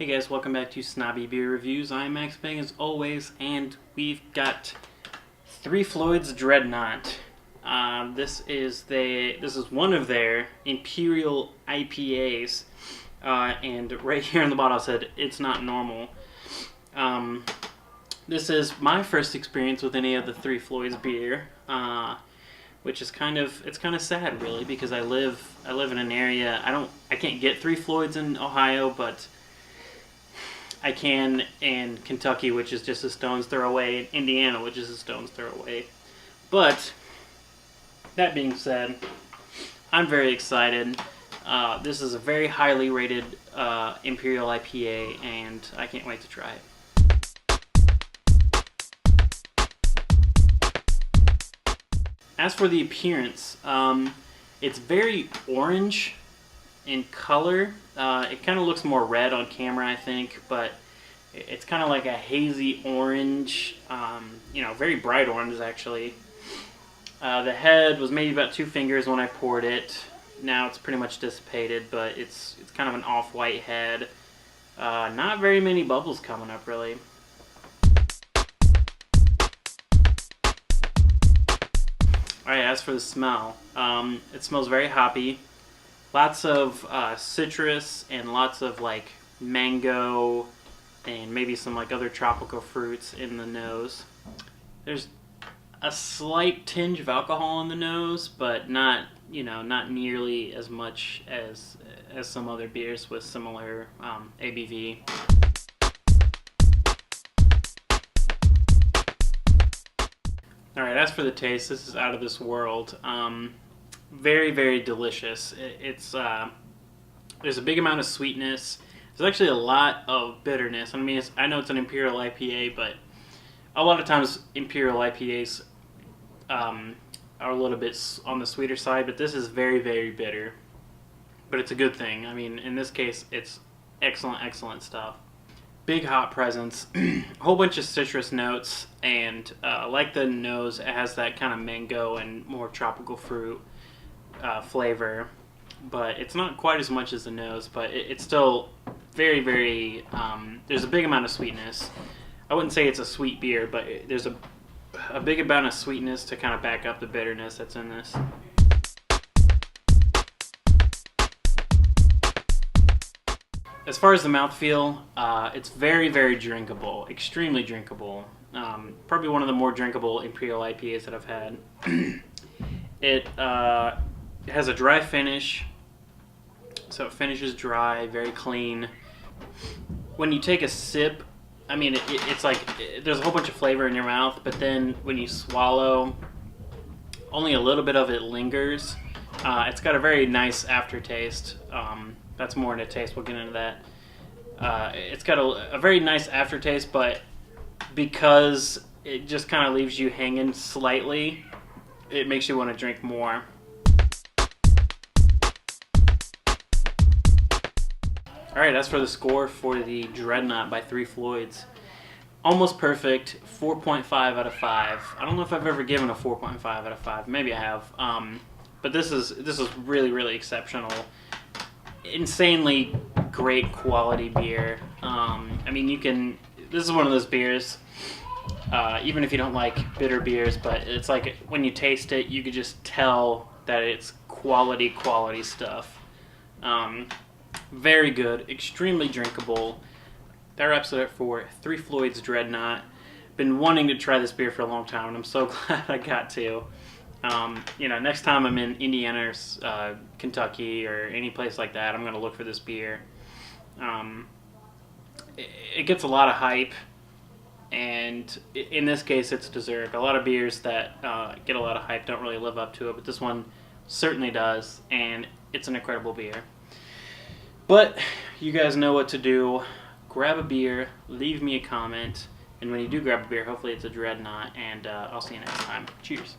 Hey guys, welcome back to Snobby Beer Reviews. I'm Max Bang as always, and we've got Three Floyds Dreadnaught. This is one of their Imperial IPAs, and right here on the bottle it said it's not normal. This is my first experience with any of the Three Floyds beer, which is kind of sad really, because I live in an area I can't get Three Floyds in Ohio, but I can in Kentucky, which is just a stone's throw away, and Indiana, which is a stone's throw away. But that being said, I'm very excited. This is a very highly rated Imperial IPA, and I can't wait to try it. As for the appearance, it's very orange in color. It kind of looks more red on camera, I think, but it's kind of like a hazy orange, very bright orange actually. The head was maybe about 2 fingers when I poured it. Now it's pretty much dissipated, but it's kind of an off-white head. Not very many bubbles coming up really. Alright, as for the smell, it smells very hoppy. Lots of citrus and lots of like mango and maybe some like other tropical fruits in the nose. There's a slight tinge of alcohol in the nose, but not nearly as much as some other beers with similar ABV. Alright, as for the taste, this is out of this world. Very, very delicious. There's a big amount of sweetness. There's actually a lot of bitterness. I know it's an Imperial IPA, but a lot of times Imperial IPAs are a little bit on the sweeter side, but this is very, very bitter. But it's a good thing. In this case, it's excellent stuff. Big hop presence, a whole bunch of citrus notes, and like the nose, it has that kind of mango and more tropical fruit flavor, but it's not quite as much as the nose, but it's still very, very, there's a big amount of sweetness. I wouldn't say it's a sweet beer, but there's a big amount of sweetness to kind of back up the bitterness that's in this. As far as the mouthfeel, it's very, very drinkable, extremely drinkable. Probably one of the more drinkable Imperial IPAs that I've had. It has a dry finish, so it finishes dry, very clean. When you take a sip, it's like there's a whole bunch of flavor in your mouth, but then when you swallow, only a little bit of it lingers. It's got a very nice aftertaste. That's more into taste, we'll get into that. It's got a very nice aftertaste, but because it just kind of leaves you hanging slightly, it makes you want to drink more. Alright, as for the score for the Dreadnaught by Three Floyds, almost perfect, 4.5 out of 5. I don't know if I've ever given a 4.5 out of 5. Maybe I have. But this is really, really exceptional. Insanely great quality beer. This is one of those beers, even if you don't like bitter beers, but it's like when you taste it, you could just tell that it's quality stuff. Very good, extremely drinkable. That wraps it up for Three Floyds Dreadnaught. Been wanting to try this beer for a long time, and I'm so glad I got to. Next time I'm in Indiana or Kentucky or any place like that, I'm going to look for this beer. It gets a lot of hype, and in this case it's deserved. A lot of beers that get a lot of hype don't really live up to it, but this one certainly does, and it's an incredible beer. But you guys know what to do. Grab a beer, leave me a comment, and when you do grab a beer, hopefully it's a Dreadnaught, and I'll see you next time. Cheers.